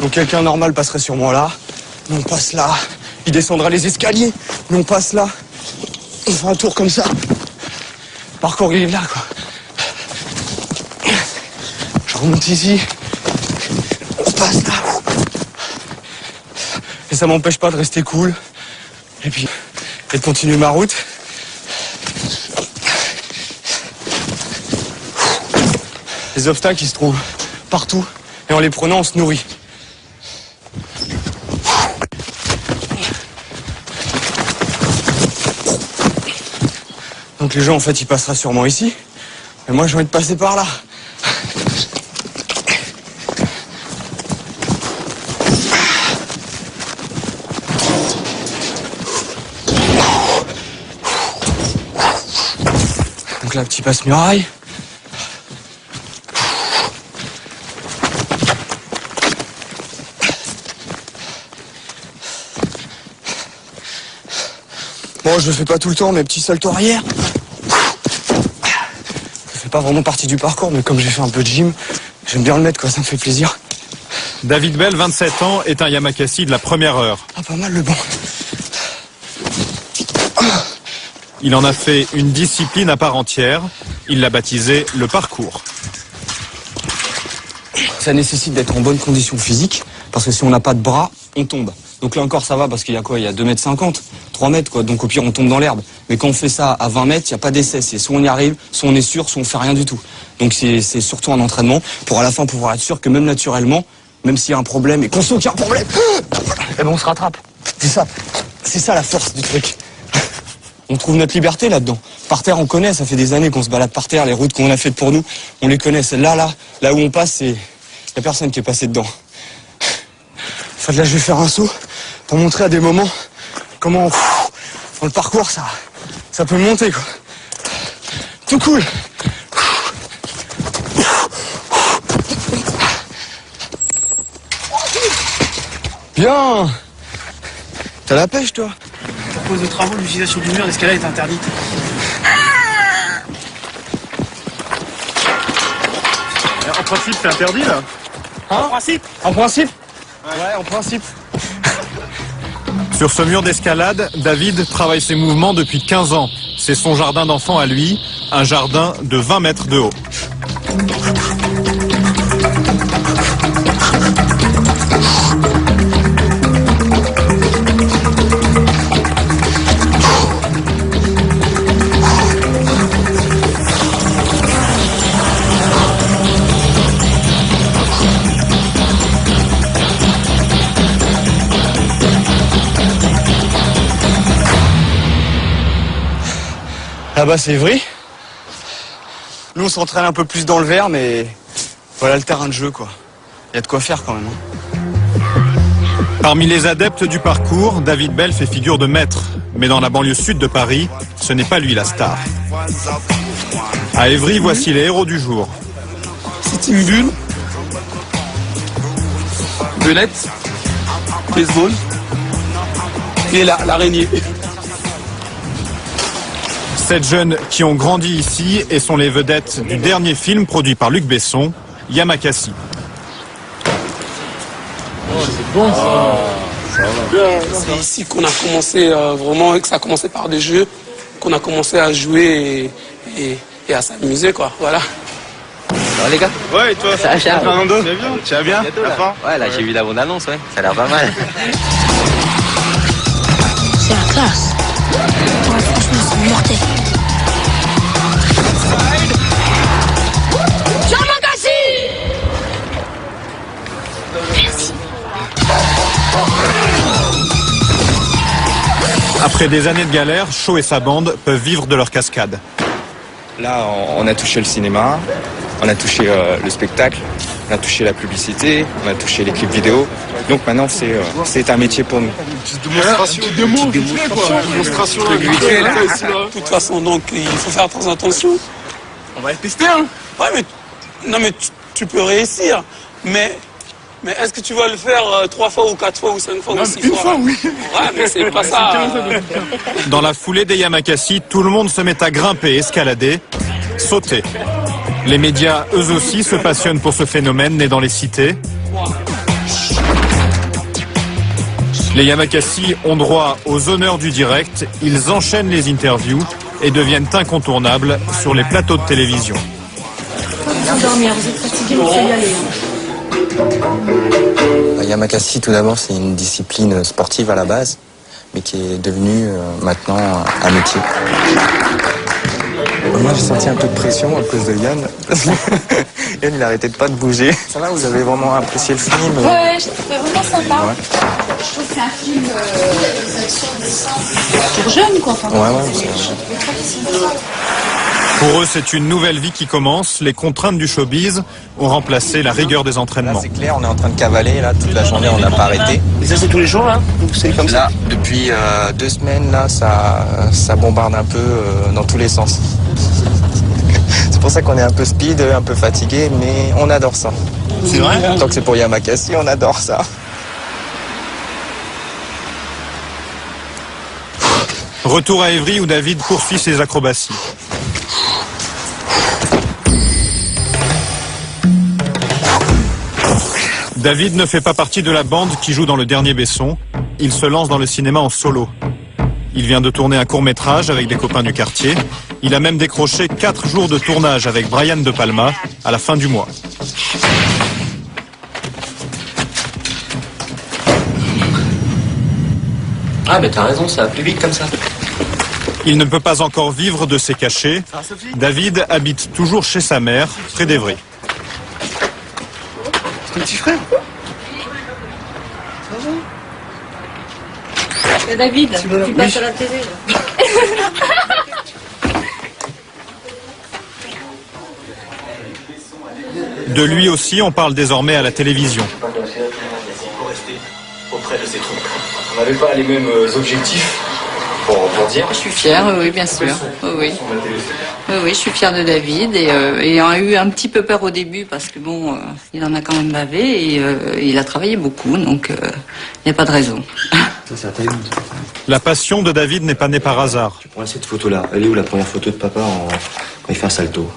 Donc quelqu'un normal passerait sûrement là. Nous on passe là. Il descendra les escaliers. Nous on passe là. On fait un tour comme ça. Le parcours il est là quoi. Je remonte ici. On passe là. Et ça m'empêche pas de rester cool. Et puis, et de continuer ma route. Les obstacles ils se trouvent partout. Et en les prenant on se nourrit. Donc les gens en fait ils passera sûrement ici. Mais moi j'ai envie de passer par là. Donc là petit passe-muraille. Bon, je le fais pas tout le temps, mais petit salto arrière. Ça fait pas vraiment partie du parcours, mais comme j'ai fait un peu de gym, j'aime bien le mettre, quoi, ça me fait plaisir. David Bell, 27 ans, est un Yamakasi de la première heure. Ah, pas mal le banc. Il en a fait une discipline à part entière. Il l'a baptisé le parcours. Ça nécessite d'être en bonne condition physique, parce que si on n'a pas de bras, on tombe. Donc là encore ça va parce qu'il y a quoi? Il y a 2,50 m, 3 mètres quoi. Donc au pire on tombe dans l'herbe. Mais quand on fait ça à 20 mètres, il n'y a pas d'essai. C'est soit on y arrive, soit on est sûr, soit on fait rien du tout. Donc c'est surtout un entraînement pour à la fin pouvoir être sûr que même naturellement, même s'il y a un problème et qu'on sent qu'il y a un problème, eh ben on se rattrape. C'est ça la force du truc. On trouve notre liberté là-dedans. Par terre on connaît, ça fait des années qu'on se balade par terre. Les routes qu'on a faites pour nous, on les connaît. Celle-là, là où on passe, il n'y a personne qui est passé dedans. En fait, là, je vais faire un saut pour montrer à des moments comment, dans le parcours, ça peut monter, quoi. Tout cool. Bien. T'as la pêche, toi? Pour cause de travaux, l'utilisation du mur d'escalade est interdite. En principe, c'est interdit, là? Hein? En principe? En principe? Ouais, en principe. Sur ce mur d'escalade, David travaille ses mouvements depuis 15 ans. C'est son jardin d'enfant à lui, un jardin de 20 mètres de haut. Là-bas, c'est Évry. Nous, on s'entraîne un peu plus dans le vert, mais voilà le terrain de jeu, quoi. Il y a de quoi faire, quand même. Parmi les adeptes du parcours, David Bell fait figure de maître. Mais dans la banlieue sud de Paris, ce n'est pas lui la star. À Évry, voici les héros du jour. C'est une bulle, belette, baseball et l'araignée. 7 jeunes qui ont grandi ici et sont les vedettes du dernier film produit par Luc Besson, Yamakasi. Oh, c'est bon ça. C'est ici qu'on a commencé vraiment, que ça a commencé par des jeux, qu'on a commencé à jouer et à s'amuser, quoi. Voilà. Alors les gars? Ouais, et toi? Ça va, Fernando? Tu vas bien? La fin? Ouais, là j'ai vu la bande annonce, ouais. Ça a l'air pas mal. C'est la classe. Ouais, franchement, c'est mortel. Merci. Après des années de galère, Shaw et sa bande peuvent vivre de leur cascade. Là, on a touché le cinéma, on a touché le spectacle, on a touché la publicité, on a touché les clips vidéo. Donc maintenant, c'est un métier pour nous. Démonstration. De toute façon, donc, il faut faire très attention. On va le tester, hein. Ouais, mais, non, mais tu peux réussir. Mais est-ce que tu vas le faire 3 fois ou 4 fois ou 5 fois ou 6 fois? Une fois, oui. Ouais, mais c'est pas ça. Dans la foulée des Yamakasi, tout le monde se met à grimper, escalader, sauter. Les médias, eux aussi, se passionnent pour ce phénomène né dans les cités. Les Yamakasi ont droit aux honneurs du direct, ils enchaînent les interviews et deviennent incontournables sur les plateaux de télévision. Dormir, vous êtes fatigué, vous pouvez y aller. Yamakasi, tout d'abord, c'est une discipline sportive à la base, mais qui est devenue maintenant un métier. Moi, j'ai senti un peu de pression à cause de Yann. Yann, il arrêtait pas de bouger. Ça va, vous avez vraiment apprécié le film? Ouais, c'était vraiment sympa. Ouais. Je trouve que c'est un film pour jeunes, quoi. Enfin, Ouais, Pour eux, c'est une nouvelle vie qui commence. Les contraintes du showbiz ont remplacé la rigueur des Là, entraînements. c'est clair, on est en train de cavaler, là, toute la journée, on n'a pas arrêté. Et ça, c'est tous les jours, là? Donc c'est comme ça? Là, depuis 2 semaines, là, ça bombarde un peu dans tous les sens. C'est pour ça qu'on est un peu speed, un peu fatigué, mais on adore ça. C'est vrai? Tant que c'est pour Yamakasi, on adore ça. Retour à Évry où David poursuit ses acrobaties. David ne fait pas partie de la bande qui joue dans Le Dernier Besson. Il se lance dans le cinéma en solo. Il vient de tourner un court-métrage avec des copains du quartier. Il a même décroché 4 jours de tournage avec Brian De Palma à la fin du mois. Ah, mais t'as raison, ça va plus vite comme ça. Il ne peut pas encore vivre de ses cachets. David habite toujours chez sa mère, près d'Évry. C'est ton petit frère? David, tu passes à la télé, là. De lui aussi, on parle désormais à la télévision. Auprès de ces troupes. On n'avait pas les mêmes objectifs pour dire. Je suis fière, oui, bien sûr. Oui, je suis fière de David et on a eu un petit peu peur au début parce que bon, il en a quand même bavé et il a travaillé beaucoup, donc il n'y a pas de raison. Ça, c'est un timing. La passion de David n'est pas née par hasard. Tu prends cette photo-là. Elle est où la première photo de papa quand il fait un salto?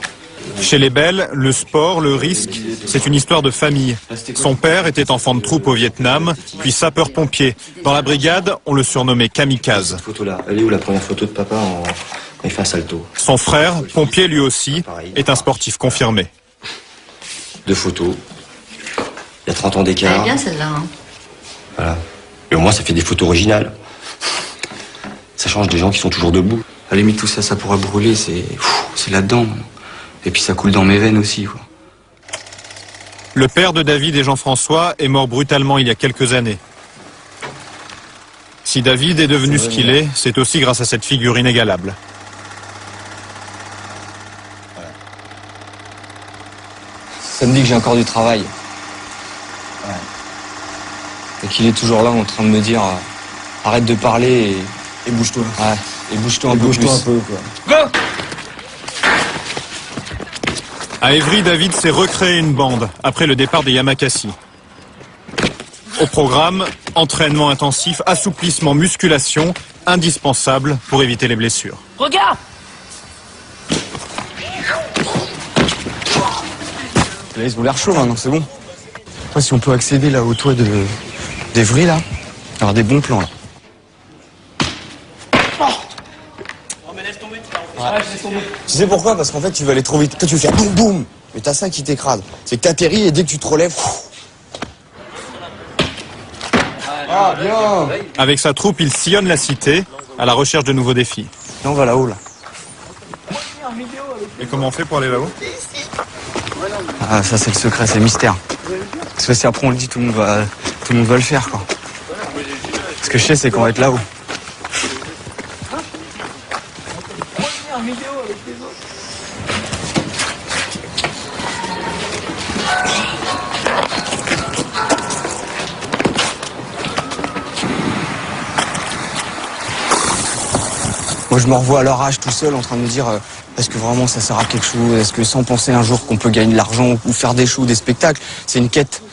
Chez les Belles, le sport, le risque, c'est une histoire de famille. Son père était enfant de troupe au Vietnam, puis sapeur-pompier. Dans la brigade, on le surnommait kamikaze. Cette photo-là. Elle est où la première photo de papa quand il fait un salto? Son frère, pompier lui aussi, est un sportif confirmé. 2 photos. Il y a 30 ans Elle est d'écart. bien celle-là. Hein. Voilà. Et au moins, ça fait des photos originales. Ça change des gens qui sont toujours debout. À la limite, tout ça, ça pourra brûler, c'est là-dedans. Et puis ça coule dans mes veines aussi, quoi. Le père de David et Jean-François est mort brutalement il y a quelques années. Si David est devenu ce qu'il est, c'est aussi grâce à cette figure inégalable. Ça me dit que j'ai encore du travail. Ouais. Et qu'il est toujours là en train de me dire arrête de parler et bouge-toi. Ouais. Et bouge-toi un peu plus. Go! À Évry, David s'est recréé une bande après le départ des Yamakasi. Au programme, entraînement intensif, assouplissement, musculation, indispensable pour éviter les blessures. Regarde! Là, ils ont l'air chauds maintenant, c'est bon. Après, si on peut accéder là au toit d'Évry, là, avoir des bons plans là. Ouais, je laisse tomber. Tu sais pourquoi? Parce qu'en fait, tu vas aller trop vite. Toi, tu veux faire boum boum, mais t'as ça qui t'écrase. C'est que t'atterris et dès que tu te relèves. Ah, bien! Avec sa troupe, il sillonne la cité à la recherche de nouveaux défis. Là, on va là-haut, là. Et comment on fait pour aller là-haut? Ah, ça, c'est le secret, c'est le mystère. Parce que si après on le dit, tout le monde va le faire, quoi. Ce que je sais, c'est qu'on va être là-haut. Moi, je me revois à leur âge tout seul en train de me dire est-ce que vraiment ça sert à quelque chose? Est-ce que sans penser un jour qu'on peut gagner de l'argent ou faire des shows, des spectacles? C'est une quête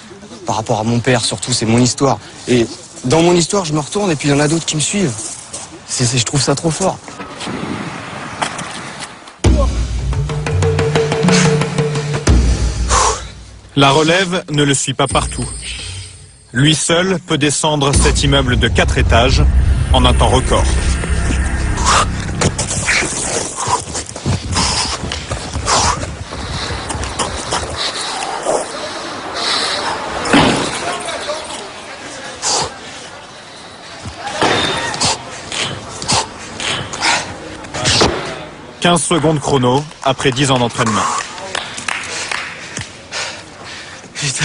par rapport à mon père, surtout, c'est mon histoire. Et dans mon histoire, je me retourne et puis il y en a d'autres qui me suivent. Je trouve ça trop fort. La relève ne le suit pas partout. Lui seul peut descendre cet immeuble de 4 étages en un temps record. « 15 secondes chrono après 10 ans d'entraînement. » Putain,